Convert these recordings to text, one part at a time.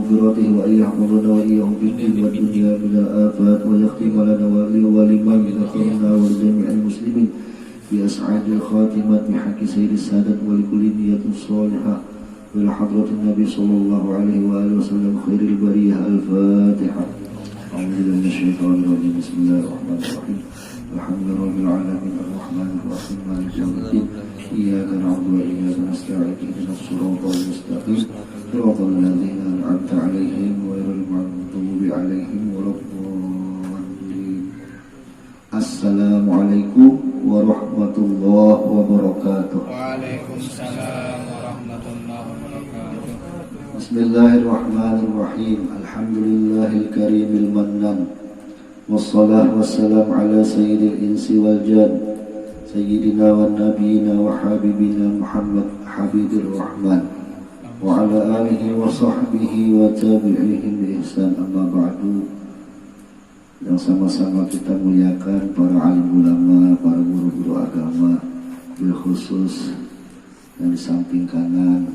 مغفرته وأن يحفظنا وإياهم في الدين والدنيا من الآفات ويختم لنا ولمن ذكرنا ولجميع المسلمين بأسعاد الخاتمة بحق سيد السادة ولكل نية صالحة إلى حضرة النبي صلى الله عليه وآله وسلم خير البرية. الفاتحة. أعوذ بالله من الشيطان الرجيم. بسم الله الرحمن الرحيم. الحمد لله رب العالمين الرحمن الرحيم مالك يوم الدين إياك نعبد وإياك نستعين اهدنا الصراط المستقيم صراط الذين أنعمت عليهم غير المغضوب عليهم ولا الضالين. Assalamualaikum warahmatullahi wabarakatuh. Waalaikumsalam warahmatullahi wabarakatuh. Bismillahirrahmanirrahim. Alhamdulillahil karimil mannan. Wassalatu wassalamu ala sayyidil insi wal jan sayyidina wa nabiyina wa habibina Muhammad Habibur Rahman wa ala alihi wa sahbihi wa tabi'ihim bi ihsan. Amma ba'du. Yang sama-sama kita muliakan para alim ulama, para guru-guru agama, khusus yang di samping kanan,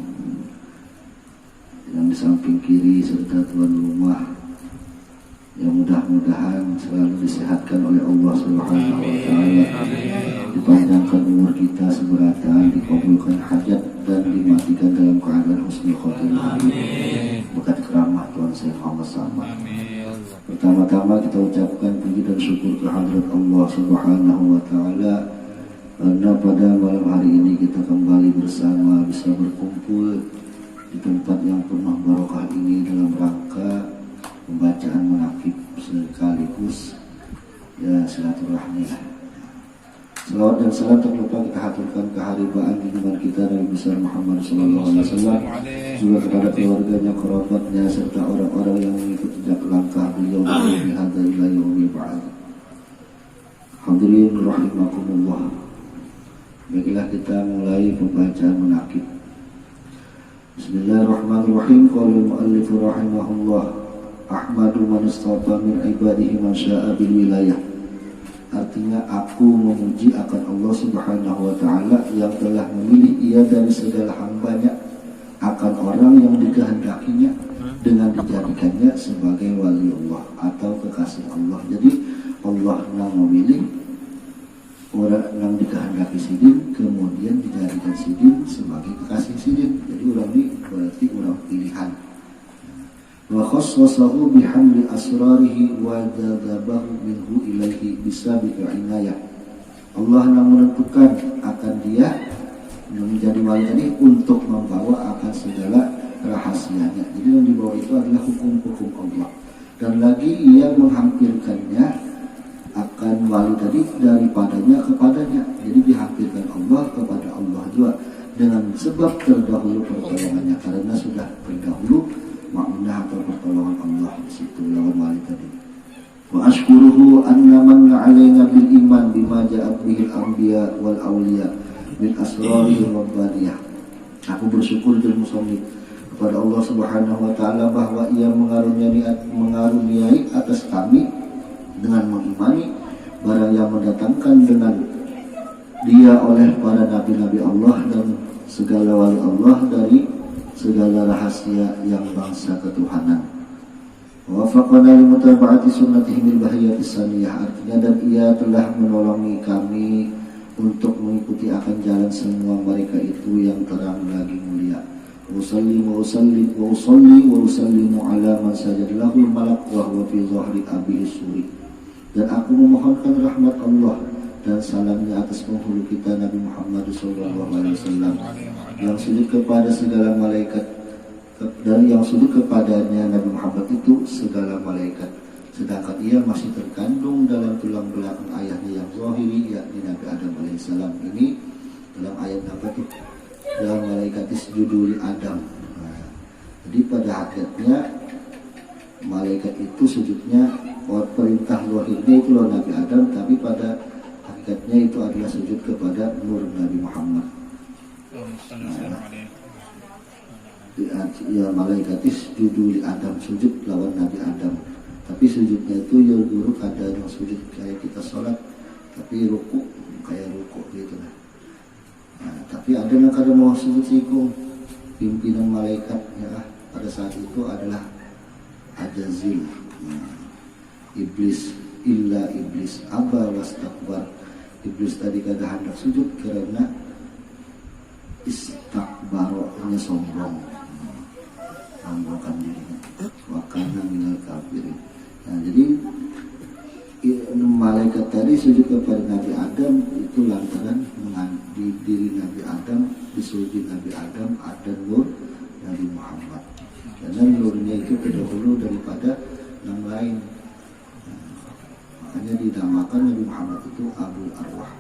yang di samping kiri, serta tuan rumah yang mudah-mudahan selalu disehatkan oleh Allah Subhanahu wa Ta'ala, dipanjangkan umur kita seberatan, dikabulkan hajat dan dimatikan dalam keadaan husnul khotimah berkat keramah Tuhan Syekh Muhammad Sama. Pertama-tama kita ucapkan puji dan syukur kehadirat Allah Subhanahu wa Ta'ala karena pada malam hari ini kita kembali bersama, bisa berkumpul di tempat yang penuh barokah ini dalam rangka pembacaan manaqib sekaligus ya silaturahmi. Selawat dan salam tak lupa kita haturkan keharibaan junjungan kita Nabi besar Muhammad sallallahu alaihi wasallam, juga kepada keluarganya, kerabatnya, serta orang-orang yang mengikuti jejak langkah beliau dari hadza ila yaumil ba'd. Hadirin rahimakumullah. Baiklah, kita mulai pembacaan manaqib. Bismillahirrahmanirrahim. Qala al-muallif rahimahullah, Ahmadu man istafa min ibadihi man syaa bil wilayah. Artinya, aku memuji akan Allah Subhanahu wa Ta'ala yang telah memilih ia dari segala hambanya akan orang yang dikehendakinya dengan dijadikannya sebagai wali Allah atau kekasih Allah. Jadi Allah yang memilih orang yang dikehendaki sidin, kemudian dijadikan sidin sebagai kekasih sidin. Jadi orang ini berarti orang pilihan. Wa khassasahu bihamli asrarihi wa jadzabahu minhu ilaihi bisabiqil inayah. Allah yang menentukan akan dia menjadi wali tadi untuk membawa akan segala rahasianya. Jadi yang dibawa itu adalah hukum-hukum Allah, dan lagi ia menghampirkannya akan wali tadi daripadanya kepadanya. Jadi dihampirkan Allah kepada Allah juga dengan sebab terdahulu pertolongannya, karena sudah terdahulu makna atau pertolongan Allah di situ lawan wali tadi. Wa ashkuruhu anna manna alaina bil iman bima ja'at bihil anbiya wal awliya min asrarihi rabbaniyah. Aku bersyukur dan musannif kepada Allah Subhanahu wa Ta'ala bahwa ia mengaruniai atas kami dengan mengimani barang yang mendatangkan dengan dia oleh para nabi-nabi Allah dan segala wali Allah dari segala rahasia yang bangsa ketuhanan. Wa wafaqana li mutaba'ati sunnatihi bil bahiyatis saniyah. Artinya, dan ia telah menolongi kami untuk mengikuti akan jalan semua mereka itu yang terang lagi mulia. Usalli wa usallimu ala man sajadalahu malak wa huwa fi zahri abihi suri. Dan aku memohonkan rahmat Allah dan salamnya atas penghulu kita Nabi Muhammad SAW yang sujud kepada segala malaikat, dan yang sujud kepadanya Nabi Muhammad itu segala malaikat, sedangkan ia masih terkandung dalam tulang belakang ayahnya yang zahiri, yakni Nabi Adam alaihissalam. Ini dalam ayat apa itu? Dalam malaikat isjudu li Adam. Nah, jadi pada hakikatnya malaikat itu sujudnya, perintah zahirnya itu loh Nabi Adam, tapi pada hakikatnya itu adalah sujud kepada nur Nabi Muhammad. Ya malaikat isjudu li Adam, sujud lawan Nabi Adam. Tapi sujudnya itu ya guru, ada yang sujud kayak kita sholat, tapi ruku kayak ruku gitu lah. Nah, tapi ada yang kadang mau sujud sikung, pimpinan malaikat ya pada saat itu adalah ada zil. Iblis illa iblis aba wastakbar. Iblis tadi kada hendak sujud karena istakbarnya sombong, sombongkan dirinya. Wakana minal kafirin. Nah, jadi malaikat tadi sujud kepada Nabi Adam itu lantaran di diri Nabi Adam, di sujud Nabi Adam ada nur Nabi Muhammad. Karena nurnya itu terdahulu daripada yang lain. Makanya dinamakan Nabi Muhammad itu Abul Arwah,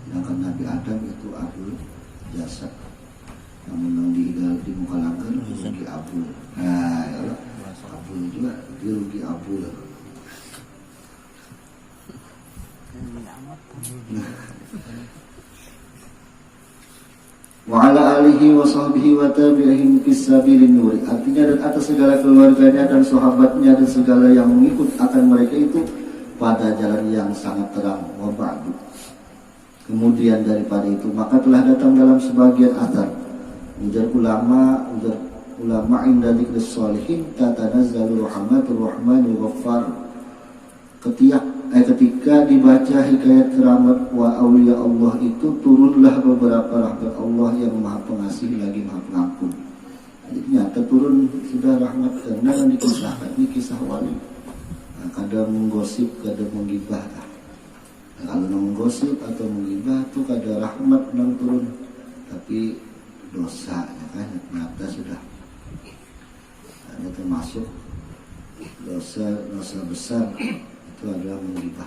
sedangkan Nabi Adam itu Abul Jasad. Namun yang di muka langgar rugi Abul. Nah, ya Abul juga dia rugi Abul. Wa ala alihi wa sahbihi wa tabi'ihim fis sabilin nur. Artinya dan atas segala keluarganya dan sahabatnya dan segala yang mengikut akan mereka itu pada jalan yang sangat terang. Wa ba'du. Kemudian daripada itu maka telah datang dalam sebagian athar ujar ulama inda dzikris sholihin tatanazzalu rahmatur rahmanir ghaffar. Ketika dibaca hikayat keramat wa aulia Allah itu turunlah beberapa rahmat Allah yang maha pengasih lagi maha pengampun. Jadi ternyata turun sudah rahmat karena yang dikisahkan ini kisah wali. Nah, kadang menggosip, kadang menggibah. Nah, kalau menggosip atau menggibah itu kadang rahmat yang turun, tapi dosa ya kan ternyata sudah. Nah, ini termasuk dosa besar. Itu adalah menggibah.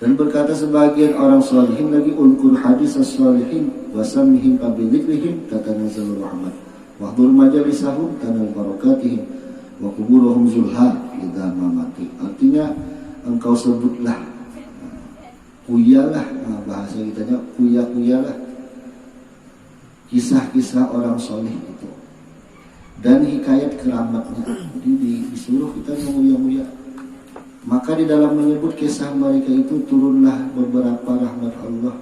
Dan berkata sebagian orang salihin lagi ulkur hadis as-salihin wasamihim kabidzikrihim tatanazzalu rahmat wahdur majalisahum tanal barakatihim wa kuburuhum zulha idza mamati. Artinya engkau sebutlah, kuyalah, bahasa kitanya kuyalah kisah-kisah orang saleh itu dan hikayat keramatnya. Jadi disuruh kita menguya-uya. Maka di dalam menyebut kisah mereka itu turunlah beberapa rahmat Allah.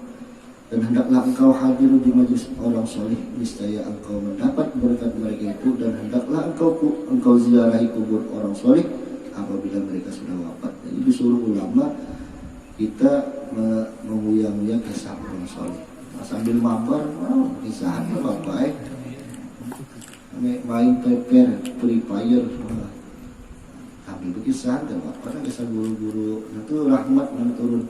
Dan hendaklah engkau hadir di majlis orang soleh, niscaya engkau mendapat berkat mereka itu. Dan hendaklah engkau ziarahi kubur orang soleh apabila mereka sudah wafat. Jadi disuruh ulama kita menguya-uya kisah orang soleh. Sambil mabar, kisah apa main paper, free fire, ambil kisah dan apa kisah guru-guru itu rahmat yang turun.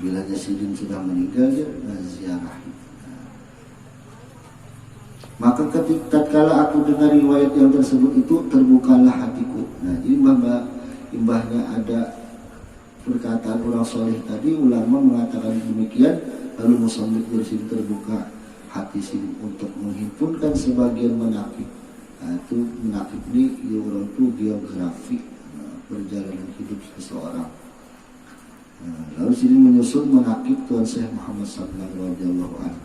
Bila Jasidin sudah meninggal dia ziarah. Maka tatkala aku dengar riwayat yang tersebut itu terbukalah hatiku. Nah, ini imbahnya ada perkataan orang soleh tadi, ulama mengatakan demikian, lalu musannif dari sini terbuka hati sini untuk menghimpunkan sebagian menakib. Nah, itu menakib ini ya orang itu biografi perjalanan hidup seseorang. Nah, lalu sini menyusun menakib Tuan Syekh Muhammad sallallahu radhiyallahu anhu.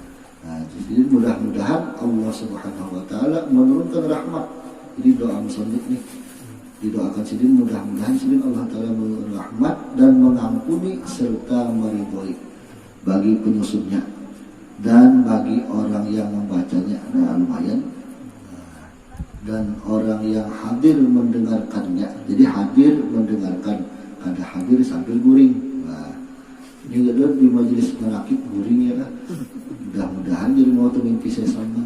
Nah, jadi mudah-mudahan Allah Subhanahu wa taala menurunkan rahmat. Jadi doa musannif nih didoakan sidin mudah-mudahan sidin Allah Ta'ala menurunkan rahmat dan mengampuni serta meridhoi bagi penyusunnya dan bagi orang yang membacanya. Nah, lumayan. Dan orang yang hadir mendengarkannya. Jadi hadir mendengarkan, ada hadir sambil guring. Nah, ini ada di majelis menakib guring ya kan. Mudah-mudahan jadi mau mimpi saya sama.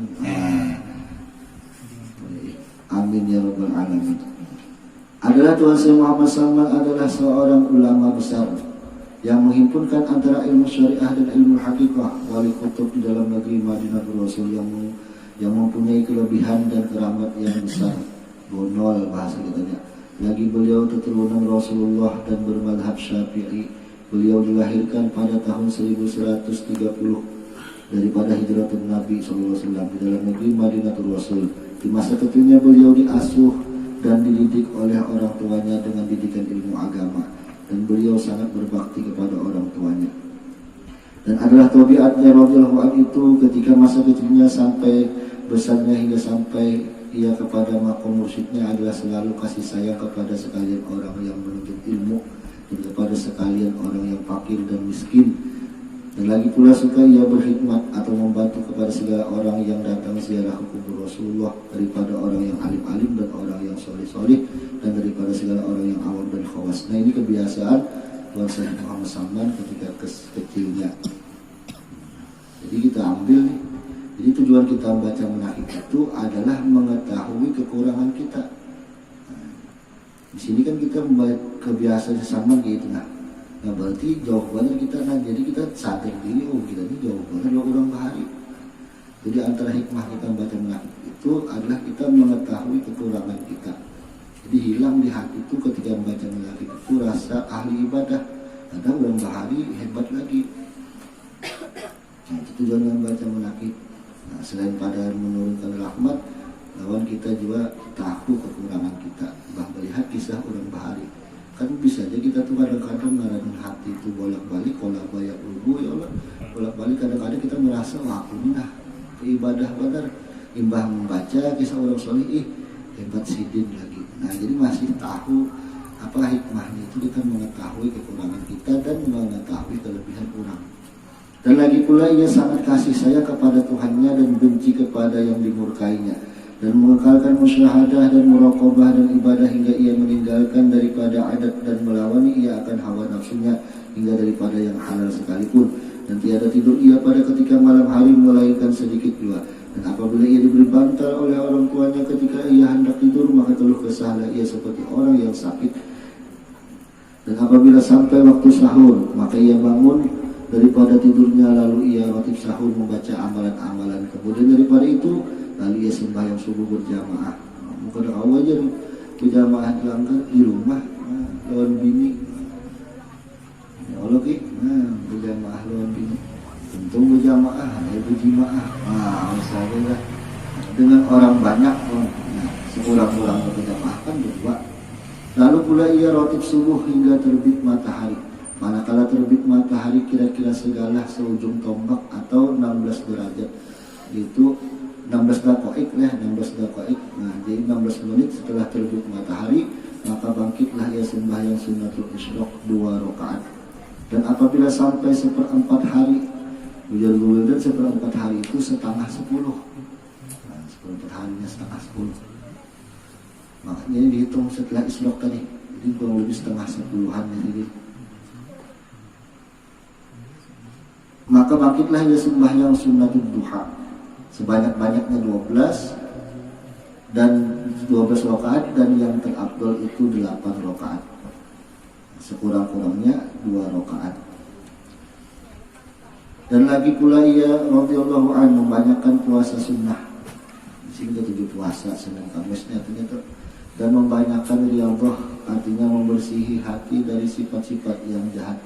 Amin ya rabbal alamin. Adalah Tuan Syekh Muhammad Salman adalah seorang ulama besar yang menghimpunkan antara ilmu syariah dan ilmu hakikah, wali kutub di dalam negeri Madinatul Rasul yang mempunyai kelebihan dan keramat yang besar. Bonol bahasa kitanya. Lagi beliau keturunan Rasulullah dan bermadhab Syafi'i. Beliau dilahirkan pada tahun 1130 daripada hijrah Nabi SAW di dalam negeri Madinatul Rasul. Di masa kecilnya beliau diasuh dan dididik oleh orang tuanya dengan didikan ilmu agama, dan beliau sangat berbakti kepada orang tuanya. Dan adalah tabiatnya radhiyallahu anhu itu ketika masa kecilnya sampai besarnya hingga sampai ia kepada makom mursyidnya adalah selalu kasih sayang kepada sekalian orang yang menuntut ilmu dan kepada sekalian orang yang fakir dan miskin. Dan lagi pula suka ia berkhidmat atau membantu kepada segala orang yang datang ziarah kubur Rasulullah, daripada orang yang alim-alim dan orang yang soleh-soleh, dan daripada segala orang yang awam dan khawas. Nah, ini kebiasaan Tuan Syekh Muhammad Saman ketika kecilnya. Jadi kita ambil nih. Jadi tujuan kita membaca menakib itu adalah mengetahui kekurangan kita. Nah, di sini kan kita kebiasaan sama gitu. Nah berarti jauh banget kita, nah jadi kita sadar diri, oh kita ini jauh banget loh orang bahari. Jadi antara hikmah kita membaca menakib itu adalah kita mengetahui kekurangan kita. Jadi hilang di hati itu ketika membaca menakib itu rasa ahli ibadah. Ada orang bahari hebat lagi. Nah itu tujuan membaca menakib. Nah selain pada menurunkan rahmat, lawan kita juga tahu kekurangan kita. Bah melihat kisah orang bahari. Kan bisa aja kita tuh kadang-kadang ngarahin hati itu bolak-balik, kolak bayak ulubu ya Allah, bolak-balik kadang-kadang kita merasa wah aku ini ibadah benar, imbah membaca kisah orang soleh, hebat sidin lagi. Nah jadi masih tahu apa hikmahnya itu, kita mengetahui kekurangan kita dan mengetahui kelebihan orang. Dan lagi pula ia sangat kasih sayang kepada Tuhannya dan benci kepada yang dimurkainya, dan mengekalkan musyahadah dan muraqabah dan ibadah hingga ia meninggalkan daripada adat dan melawani ia akan hawa nafsunya hingga daripada yang halal sekalipun. Dan tiada tidur ia pada ketika malam hari melainkan sedikit jua. Dan apabila ia diberi bantal oleh orang tuanya ketika ia hendak tidur, maka teluh kesahlah ia seperti orang yang sakit. Dan apabila sampai waktu sahur, maka ia bangun daripada tidurnya, lalu ia rotib sahur membaca amalan-amalan. Kemudian daripada itu lalu ia sembahyang subuh berjamaah. Mungkin awal aja berjamaah dilanggar di rumah, lawan bini. Ya Allah ki, berjamaah lawan bini. Untung berjamaah, berjamaah. Misalnya dengan orang banyak, seorang-orang berjamaah kan berdua. Lalu pula ia rotib subuh hingga terbit matahari. Manakala terbit matahari kira-kira segala seujung tombak atau 16 derajat. Itu 16 daqaik lah, 16 daqaik. Nah, jadi 16 menit setelah terbit matahari, maka bangkitlah ia sembahyang sunnatul isyraq 2 rakaat. Dan apabila sampai seperempat hari, hujan dan seperempat hari itu setengah 10. Nah, seperempat harinya setengah 10. Makanya ini dihitung setelah isyraq tadi. Jadi kurang lebih setengah 10-an jadi. Maka bangkitlah ia sembahyang sunnatul duha sebanyak-banyaknya 12 dan 12 rakaat, dan yang terafdal itu 8 rakaat, sekurang-kurangnya 2 rakaat. Dan lagi pula ia radhiyallahu anhu membanyakkan puasa sunnah, sehingga 7 puasa Senin Kamisnya ternyata, dan membanyakkan riyadhah, artinya membersihi hati dari sifat-sifat yang jahat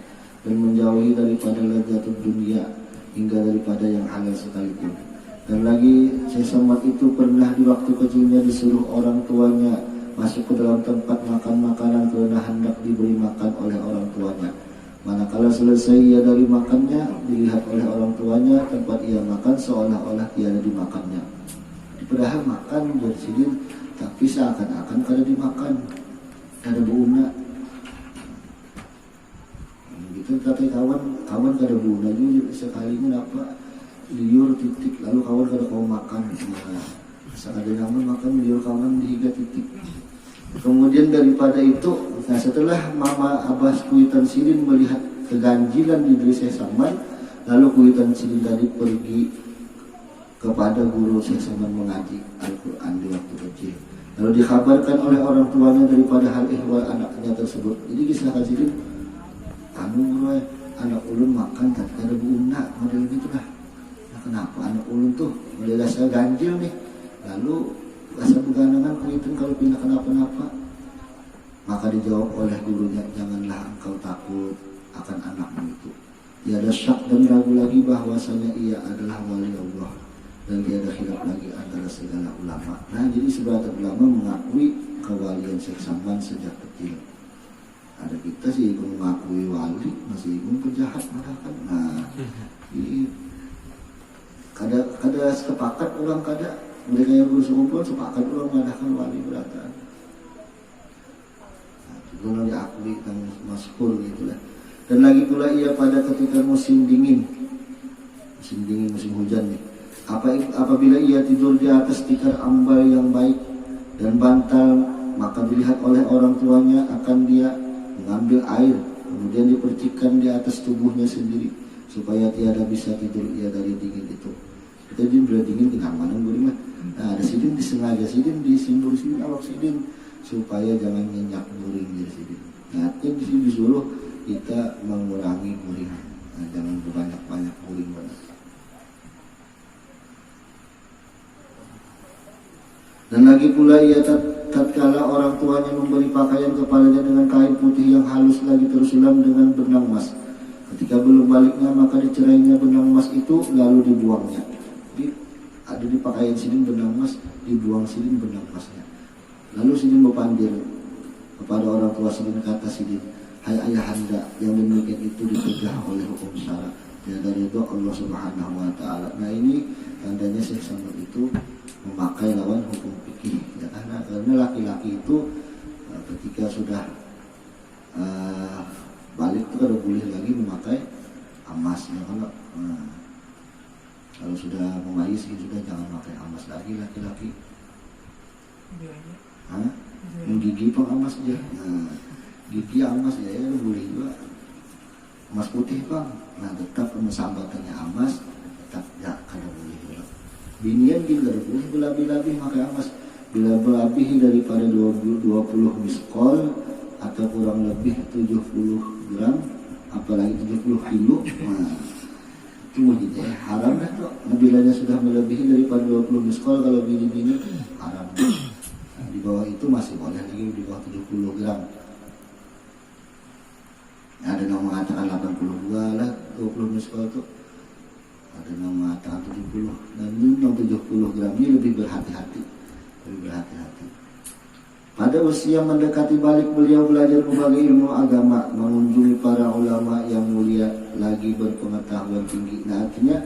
dan menjauhi daripada lezat dunia hingga daripada yang halal sekalipun. Dan lagi Syekh Samad itu pernah di waktu kecilnya disuruh orang tuanya masuk ke dalam tempat makan makanan karena hendak diberi makan oleh orang tuanya. Manakala selesai ia dari makannya, dilihat oleh orang tuanya tempat ia makan seolah-olah tiada dimakannya. Padahal makan bersidin, tapi seakan-akan kada dimakan, kada beuna. Gitu kata kawan kada beuna juga sekalinya apa liur titik, lalu kawan kada kau makan. Sekali nama makan liur kawan dihiga titik. Kemudian daripada itu, nah setelah Mama Abbas Kuitan Sidin melihat keganjilan di diri Syekh Saman, lalu Kuitan Sidin tadi pergi kepada guru Syekh Saman mengaji Al-Quran di waktu kecil. Lalu dikabarkan oleh orang tuanya daripada hal ihwal anaknya tersebut. Jadi kisah Sidin, anu anak ulun makan tak ada buuna, model gitu lah. Nah, kenapa anak ulun tuh mulai rasa ganjil nih, lalu rasa beganangan Kuitan kalau pindah kenapa-napa. Maka dijawab oleh gurunya, janganlah engkau takut akan anakmu itu. Tiada syak dan ragu lagi bahwasanya ia adalah wali Allah, dan tiada khilaf lagi antara segala ulama. Nah jadi sebagian ulama mengakui kewalian Syekh Saman sejak kecil. Ada kita sih mengakui wali, masih penjahat kan. Nah jadi kada sepakat orang kada. Mereka yang bersekumpul sepakat orang mengadakan wali berataan. Nah, itu diakui dan masyhur gitu lah. Dan lagi pula ia pada ketika musim dingin, musim hujan nih. Apabila ia tidur di atas tikar ambal yang baik dan bantal, maka dilihat oleh orang tuanya akan dia mengambil air, kemudian dipercikkan di atas tubuhnya sendiri, supaya tiada bisa tidur ia dari dingin itu. Kita bila dingin kenapa mana. Nah, ada sidin disengaja, sidin disimbur, sidin awak sidin, supaya jangan nyenyak guring di sidin. Nah, di sini disuruh kita mengurangi guring. Nah, jangan banyak guring banget. Dan lagi pula ia tatkala orang tuanya memberi pakaian kepadanya dengan kain putih yang halus lagi tersulam dengan benang emas. Ketika belum baliknya maka dicerainya benang emas itu lalu dibuangnya. Jadi ada di pakaian sidin benang emas, dibuang sidin benang emasnya. Lalu sidin berpandir kepada orang tua sidin, kata sidin, hai ayahanda, yang demikian itu ditegah oleh hukum syara, tiada ridho Allah Subhanahu wa taala. Nah, ini tandanya Syekh Samad itu memakai lawan hukum fikih, ya, karena laki-laki itu ketika sudah balik itu kada boleh lagi memakai emas, ya. Kalau sudah memayis itu sudah jangan pakai emas lagi laki-laki. Gigi pun emas aja. Nah, gigi emas ya boleh juga. Emas putih bang, nah tetap sambatannya emas, tetap ya kada boleh juga. Binian bila boleh berlebih-lebih pakai emas, bila berlebih daripada 20 miskol atau kurang lebih 70 gram, apalagi 70 kilo, nah itu gitu ya, haram dah tuh. Bilanya sudah melebihi daripada 20 miskol, kalau bini-bini haram. Nah, di bawah itu masih boleh lagi, di bawah 70 gram. Nah, ada yang mengatakan 82 lah 20 miskol tuh. Ada yang mengatakan 70, dan yang 70 gram ini lebih berhati-hati. Pada usia mendekati balik, beliau belajar berbagai ilmu agama, mengunjungi para ulama yang mulia lagi berpengetahuan tinggi. Nah, artinya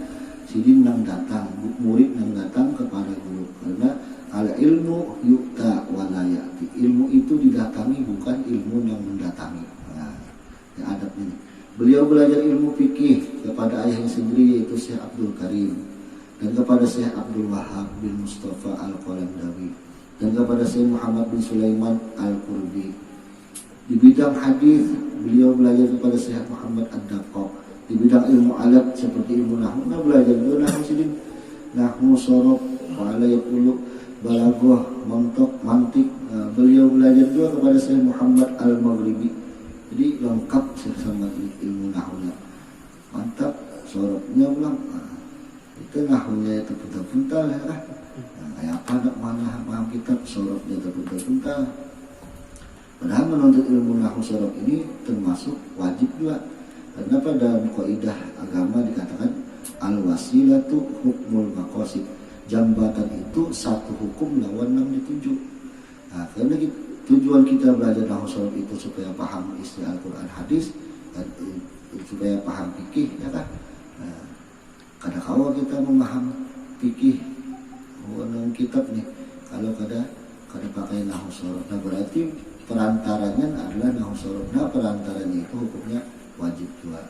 sidin nang datang, murid nang datang kepada guru, karena al ilmu yukta walayati, ilmu itu didatangi, bukan ilmu yang mendatangi. Nah, yang adab ini. Beliau belajar ilmu fikih kepada ayahnya sendiri, yaitu Syekh Abdul Karim, dan kepada Syekh Abdul Wahab bin Mustafa Al-Qalandawi, dan kepada Syekh Muhammad bin Sulaiman Al-Qurbi. Di bidang hadis beliau belajar kepada Syekh Muhammad Ad-Daqqaq. Di bidang ilmu alat seperti ilmu nahwu, belajar juga nahwu sidin, nahwu sorof, wala yaqulu, balaghah, mantik. Beliau belajar juga kepada Syekh Muhammad Al-Maghribi. Jadi lengkap sama ilmu nahwnya, mantap. Sorofnya ulang, itu nahwnya itu puntal-puntal ya kan. Kayak apa nak mana paham kitab, sorofnya itu puntal-puntal. Padahal menuntut ilmu nahwu sorof ini termasuk wajib juga, karena pada kaidah agama dikatakan al-wasilatu hukmul maqasid, jambatan itu satu hukum lawan yang dituju. Nah, karena tujuan kita belajar nahwu sorof itu supaya paham isi Al-Quran hadis, dan supaya paham fikih, ya kan. Nah, kadang-kadang kita memaham fikih dalam kitab nih, kalau kada pakai nahwu sorof, nah berarti perantaranya adalah nahwu sorof. Nah, perantaranya itu hukumnya wajib juga.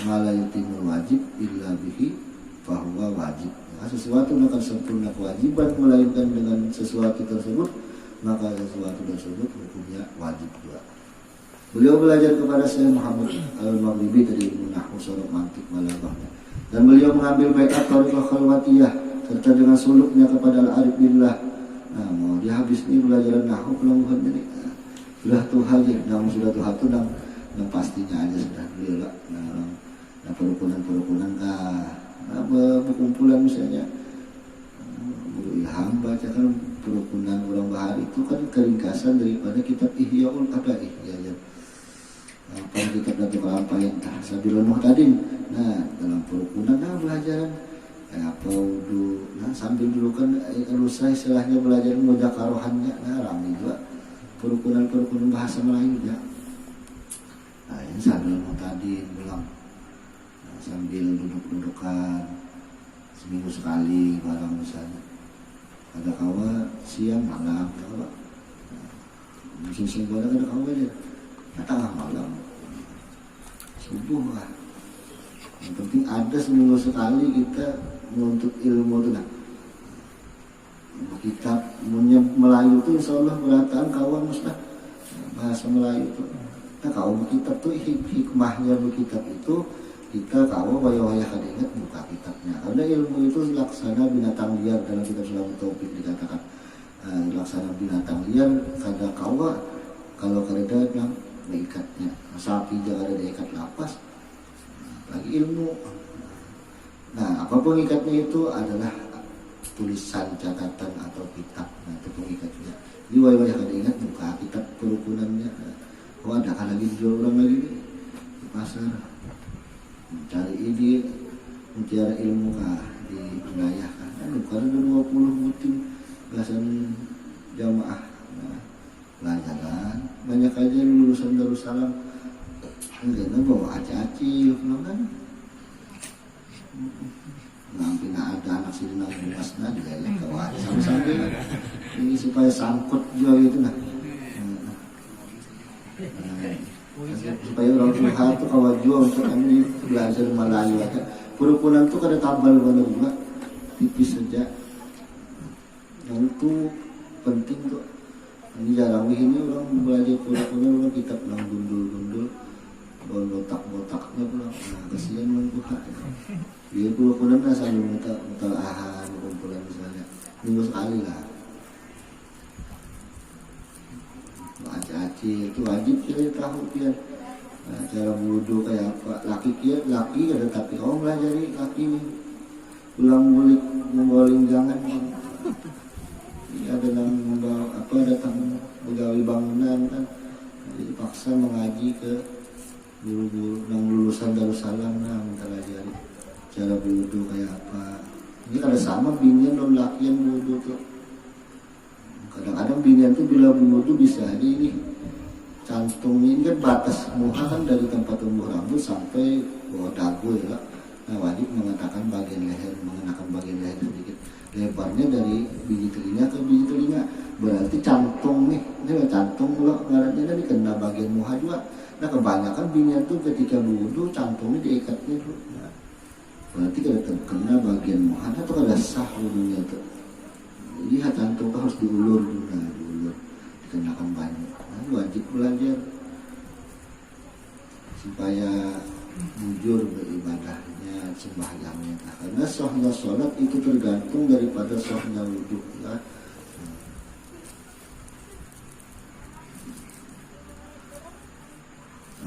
Mala yutimul wajib illa bihi fahuwa wajib. Nah, sesuatu akan sempurna kewajiban melainkan dengan sesuatu tersebut, maka sesuatu tersebut hukumnya wajib juga. Beliau belajar kepada Syekh Muhammad Al-Maghribi dari ilmu nahwu sorof, mantik, balaghah, dan beliau mengambil baiat thariqah khalwatiyah serta dengan suluknya kepada Al-Arif Billah. Nah, mau dia habis ini belajar nahwu pelangguhan jadi sudah Tuhan ya, namun sudah Tuhan itu yang pastinya aja sudah beliau lah. Nah, perukunan nah, berkumpulan misalnya Guru Ilham bacakan perukunan ulang bahar, itu kan keringkasan daripada kitab Ihyaul Adaih, ya. Apa kitab Datuk Rampayan Sabilul Muhtadin. Nah, dalam perukunan belajaran apa wudu, nah sambil dulu kan selesai istilahnya belajar mudakarohannya, nah ramai juga perukunan bahasa Melayu juga. Nah, ini Sabilul Muhtadin bilang, nah, sambil duduk-dudukan seminggu sekali barang misalnya. Ada kawa siang malam, kawa musim pada ada kawa aja, tengah malam. subuh lah. Yang penting ada seminggu sekali kita menuntut ilmu itu. Nah, kitab Melayu itu insya Allah berataan kawan Ustaz, bahasa Melayu itu. Nah kalau kitab tuh hikmahnya kitab itu kita kalau waya-waya kadingat buka kitabnya. Karena ilmu itu laksana binatang liar, dalam kitab Sulam Taufik dikatakan laksana binatang liar kada kawa kalau kada bilang diikatnya. Sapi jangan ada diikat lapas, lagi ilmu. Nah apapun ikatnya itu adalah tulisan, catatan atau kitab. Nah itu pengikatnya. Jadi waya-waya kada ingat buka kitab kerukunannya. Oh ada kan lagi jual orang lagi nih di pasar, mencari ide, mencari ilmu kah di wilayah kan. Bukan ada 20 mutim belasan jamaah. Nah, pelajaran banyak aja lulusan Darussalam. Enggak bawa aci-aci, kan? Nanti ada anak sini nang masna dilelek kawan sampai ini supaya sangkut juga gitu nah. Supaya orang tua itu kawan jual untuk kami belajar Melayu aja. Kerukunan itu kada tabal mana juga, tipis saja. Yang itu penting tuh. Ini jarang ini orang belajar kerukunan orang kitab lang gundul-gundul, botak-botaknya pulang. Nah, kasihan mengkuhat. Dia kerukunan lah selalu mutalahan kumpulan misalnya minggu sekali lah. Aci-aci itu wajib kita tahu dia. Nah, cara wudhu kayak apa? Laki ada tapi pelajari laki nih. Ulang-ulik memboling jangan. Dia ada yang membawa apa datang pegawai bangunan kan. Jadi paksa mengaji ke guru-guru yang lulusan Darussalam nah minta pelajari cara wudhu kayak apa. Ini kada sama binian dan lakian wudhu tuh. Kadang-kadang binian tuh bila wudhu bisa jadi ini cantung ini kan batas muha kan dari tempat tumbuh rambut sampai bawah dagu ya. Nah wajib mengatakan bagian leher, mengenakan bagian leher sedikit. Lebarnya dari biji telinga ke biji telinga. Berarti cantung nih, ini cantung kalau ngarannya dari kena bagian muha juga. Nah kebanyakan binian tuh ketika wudhu cantungnya diikatnya tuh. Nah, berarti kada terkena bagian muha atau kada sah wudhunya tuh. Jadi cantung tuh harus diulur dulu, nah, diulur, dikenakan banyak. Nah, wajib belajar supaya jujur beribadahnya, sembahyangnya. Nah, karena sahnya sholat itu tergantung daripada sahnya wudhu. Ya.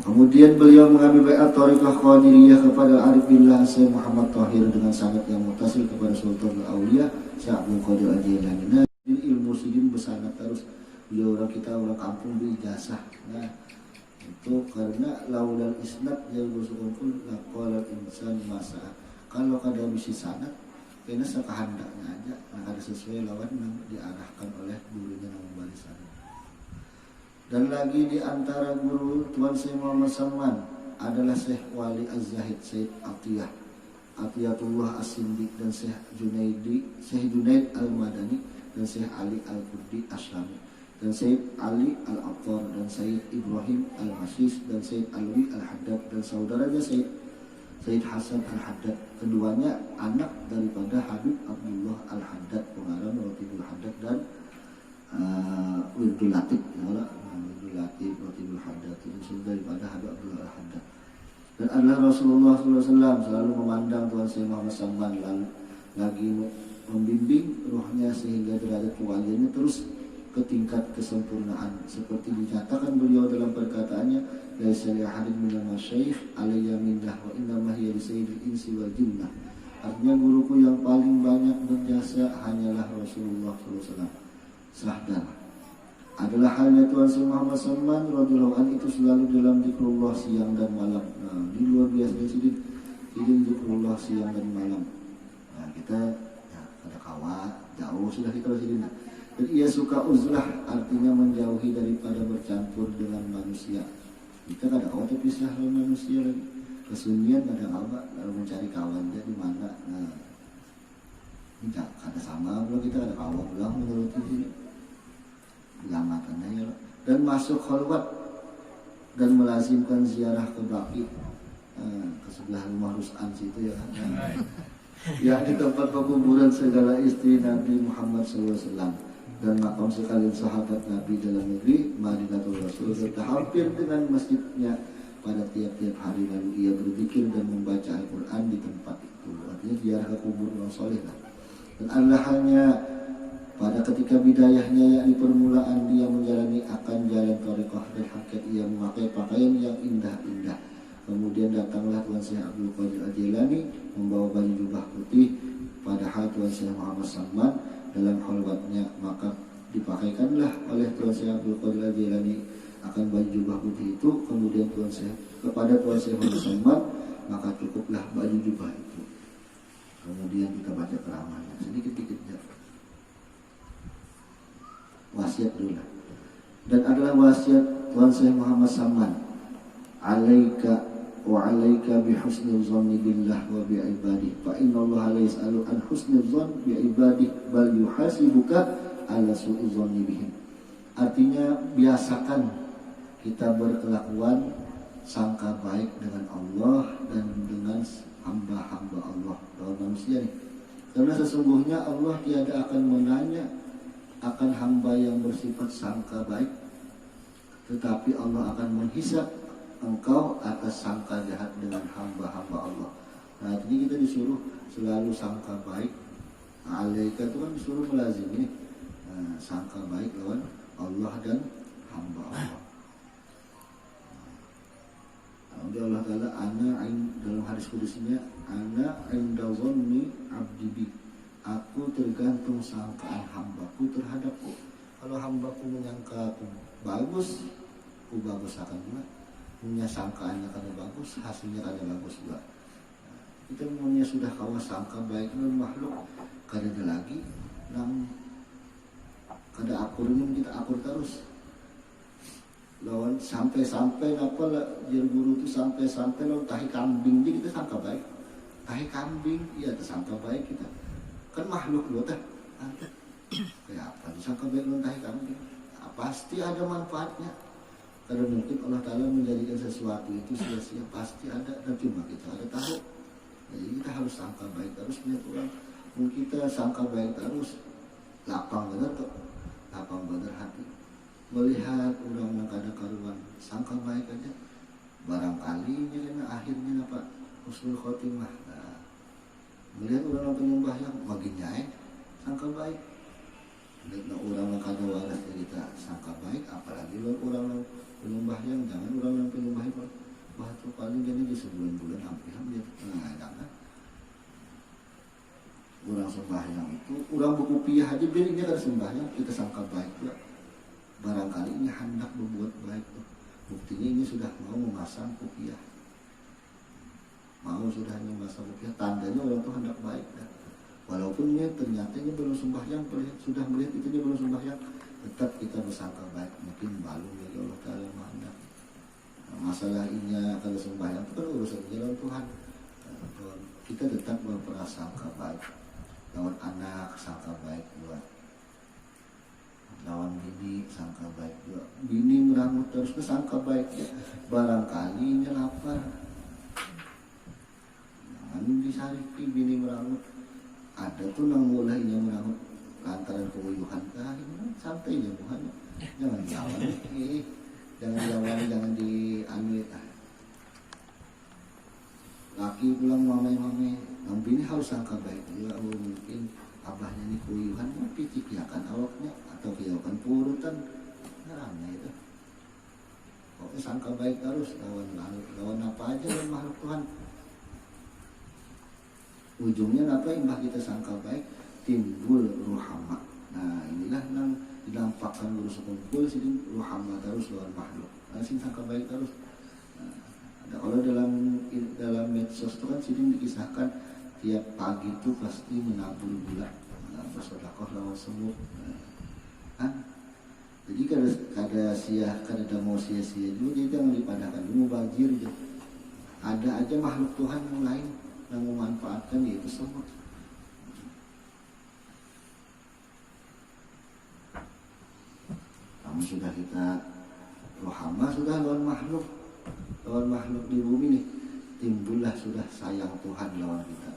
Kemudian beliau mengambil baiat thariqah Qadiriyah kepada Arif Billah Syekh Muhammad Thahir dengan sanad yang mutasil kepada Sultan Al-Auliya Syekh Abdul Qadir Al-Jailani. Nah, ilmu sidin bersanad terus. Beliau orang kita orang kampung berijazah. Nah, itu karena laulal isnad yang bersukumpul laqala insan masa. Kalau kada misi sanad, kena sekahandaknya aja, nah kada sesuai lawan yang diarahkan oleh gurunya yang memberi sanad. Dan lagi di antara guru Tuan Syekh Muhammad Salman adalah Syekh Wali Az-Zahid, Syekh Atiyatullah As-Sindiq dan Syekh Junaid Al-Madani dan Syekh Ali Al-Qurdi Aslami dan Syekh Ali Al-Attar dan Syekh Ibrahim Al-Masis dan Syekh Alwi Al-Haddad dan saudaranya Syekh Hasan Al-Haddad. Keduanya anak daripada Habib Abdullah Al-Haddad, pengarang Rotibul Haddad dan Wirdul Latif. Latif Rotibul Haddad itu daripada Habib Abdullah Al-Haddad. Dan adalah Rasulullah SAW selalu memandang Tuan Syekh Muhammad Salman lalu lagi membimbing ruhnya sehingga derajat kewaliannya terus ke tingkat kesempurnaan seperti dinyatakan beliau dalam perkataannya laisa li ahadin minal masyayikh alayya minnah wa innama hiya li sayyidil insi wal jinnah. Artinya guruku yang paling banyak berjasa hanyalah Rasulullah SAW. Sahdan adalah halnya Tuan Syekh Muhammad Salman radhiyallahu anhu itu selalu dalam zikrullah siang dan malam. Nah, ini luar biasa sidin zikrullah siang dan malam. Nah, kita ya, ada kawan jauh sudah kita sidin. Dan ia suka uzlah, artinya menjauhi daripada bercampur dengan manusia. Kita kada awal terpisah dengan manusia lagi. Kesunyian ada apa? Lalu mencari kawan dia di mana? Nah, ini kada sama kalau kita ada kawan pulang menurut ini. Belamatannya ya. Dan masuk khalwat dan melazimkan ziarah ke baqi. ke sebelah rumah Rus'an situ ya kan. Yang di tempat pekuburan segala istri Nabi Muhammad SAW dan makam sekalian sahabat Nabi dalam negeri Madinatul Rasul, serta hampir dengan masjidnya. Pada tiap-tiap hari lalu ia berzikir dan membaca Al-Quran di tempat itu. Artinya ziarah ke kubur orang soleh lah. Dan adalah hanya pada ketika bidayahnya, yakni permulaan dia menjalani akan jalan thariqah dan hakikat, ia memakai pakaian yang indah-indah. Kemudian datanglah Tuan Syekh Abdul Qadir Al-Jilani membawa baju jubah putih, padahal Tuan Syekh Muhammad Salman dalam khalwatnya, maka dipakaikanlah oleh Tuan Syekh Abdul Qadir Al-Jilani akan baju jubah putih itu. Kemudian kepada Tuan Syekh Muhammad Salman, maka cukuplah baju jubah itu. Kemudian kita baca ceramahnya sedikit-sedikit ya. Wasiat dulu lah. Dan adalah wasiat Tuan Syekh Muhammad Salman, alaika wa alaika bihusnil zanni billah wa bi'ibadih, fa inna Allah la yas'alu an husnil zanni bi'ibadih bal yuhasibuka ala su'i zanni bihim. Artinya biasakan kita berkelakuan sangka baik dengan Allah dan dengan hamba-hamba Allah, lawan manusia nih. Karena sesungguhnya Allah tiada akan menanya akan hamba yang bersifat sangka baik, tetapi Allah akan menghisab engkau atas sangka jahat dengan hamba-hamba Allah. Nah, jadi kita disuruh selalu sangka baik. Alaika itu kan disuruh melazimi sangka baik lawan Allah dan hamba Allah. Allah Ta'ala, dalam hadis kudusnya, ana inda zanni abdi bi, aku tergantung sangkaan hambaku terhadapku. Kalau hambaku menyangka aku bagus, aku bagus akan juga. Punya sangkaannya karena bagus, hasilnya karena bagus juga. Kita maunya sudah kawas sangka baik dengan makhluk, karena lagi nang kada akurnya kita akur terus. Lawan sampai-sampai apa lah jadi guru itu sampai-sampai lawan tahi kambing jadi kita sangka baik. Tahi kambing iya tersangka baik kita. Kan makhluk loh teh. Kayak apa disangka baik lawan tahi kambing? Nah, pasti ada manfaatnya. Karena mungkin Allah Ta'ala menjadikan sesuatu itu sia-sia, pasti ada, dan cuma kita ada tahu. Jadi kita harus sangka baik terus punya orang. Mungkin kita sangka baik terus, lapang benar tuh, lapang benar hati. Melihat orang yang kada karuan, sangka baik aja. Barangkali ini akhirnya apa? Husnul khotimah. Nah, melihat orang yang penyembah yang makin nyai, sangka baik. Melihat orang yang kada waras kita sangka baik, apalagi orang yang penyembah yang jangan orang yang penyembah itu. Wah itu paling jadi di sebulan-bulan hampir. Nah jangan. Orang sembahyang itu, orang berkupiah aja biarnya kada sembahyang, kita sangka baik juga. Barangkali ini hendak berbuat baik tuh. Buktinya ini sudah mau memasang kupiah. Mau sudah memasang kupiah, tandanya orang itu hendak baik dah. Walaupun ini ternyata ini belum sembahyang, sudah melihat itu dia belum sembahyang, tetap kita bersangka baik. Mungkin malu bagi Allah Ta'ala yang Maha. Masalah ini kalau sembahyang itu kan urusan jalan Tuhan. Kita tetap berprasangka baik. Lawan anak sangka baik buat. Lawan bini sangka baik juga. Bini merangut terus sangka baik ya. Barangkali ini lapar. Jangan disaripi bini merangut. Ada tuh nang mulainya merangut lantaran kewuyuhan santai aja Tuhan. Jangan jalan jangan jalan, jangan diambil. Laki pulang mame-mame, nang bini harus sangka baik juga. Mungkin abahnya ini kuyuhan, picik ya kan awaknya atau kiaukan purutan, ramai itu. Pokoknya sangka baik harus lawan apa aja dan makhluk Tuhan. Ujungnya apa imbah kita sangka baik timbul ruhama. Nah inilah yang didampakkan guru sekumpul sini ruhama terus lawan makhluk. Nah sing sangka baik terus. Nah, kalau dalam medsos itu kan sini dikisahkan tiap pagi itu pasti menabur gula, bersedekah lawan semut. Jadi kada mau sia-sia dulu, jadi jangan dipadahkan dulu banjir aja. Ada aja makhluk Tuhan yang lain yang memanfaatkan yaitu semut. Namun sudah kita rohama sudah lawan makhluk di bumi nih. timbullah sudah sayang Tuhan lawan kita.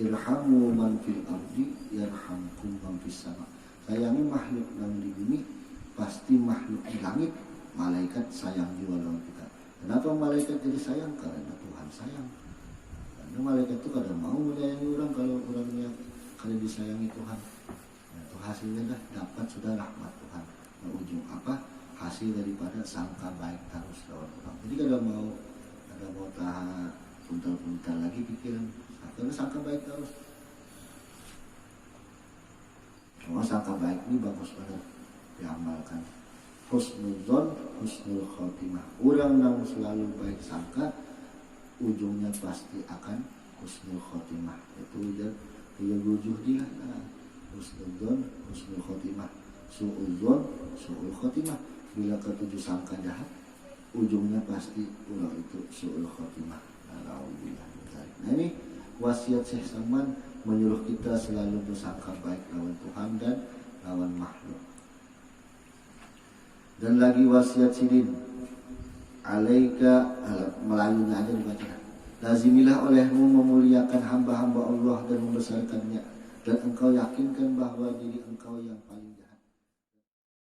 Irhamu man fil ardi yarhamkum man fis sama. Sayangi makhluk yang di bumi, pasti makhluk di langit malaikat sayang juga lawan kita. Kenapa malaikat jadi sayang? Karena Tuhan sayang. Karena malaikat itu kadang mau menyayangi orang kalau orangnya kali disayangi Tuhan. Nah, itu hasilnya dah dapat sudah rahmat Tuhan. Nah, ujung apa? Hasil daripada sangka baik terus lawan orang. Jadi kadang mau tahan puntal-puntal lagi pikiran. Karena sangka baik terus. Sangka baik ini bagus banget diamalkan. Husnuzon, husnul khotimah. Orang yang selalu baik sangka, ujungnya pasti akan husnul khotimah. Itu dia rujuh dia. Husnuzon, husnul khotimah. Su'uzon, su'ul khotimah. Bila ketujuh sangka jahat, ujungnya pasti ulah itu su'ul khotimah. Nah ini wasiat Syekh Salman menyuruh kita selalu bersangka baik lawan Tuhan dan lawan makhluk. Dan lagi wasiat Sidin, alaika, Melayunya aja dibaca. Lazimilah olehmu memuliakan hamba-hamba Allah dan membesarkannya, dan engkau yakinkan bahwa diri engkau yang paling